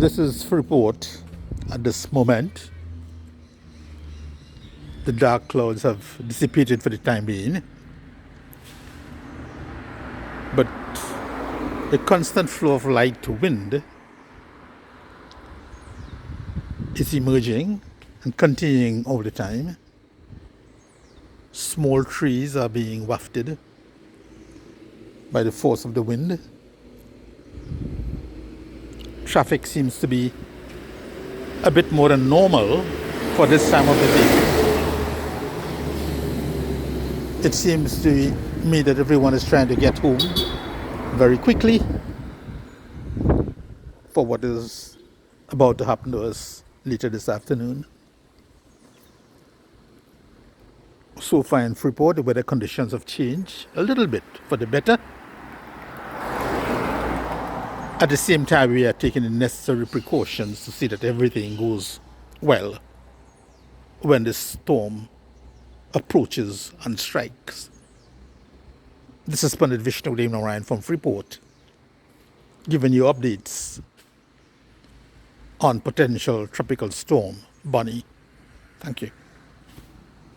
This is Freeport at this moment. The dark clouds have dissipated for the time being, but a constant flow of light to wind is emerging and continuing all the time. Small trees are being wafted by the force of the wind. Traffic seems to be a bit more than normal for this time of the day. It seems to me that everyone is trying to get home very quickly for what is about to happen to us later this afternoon. So far in Freeport, the weather conditions have changed a little bit for the better. At the same time, we are taking the necessary precautions to see that everything goes well when the storm approaches and strikes. This is Pandit Vishnu Narayan from Freeport, giving you updates on potential tropical storm Bonnie. Thank you.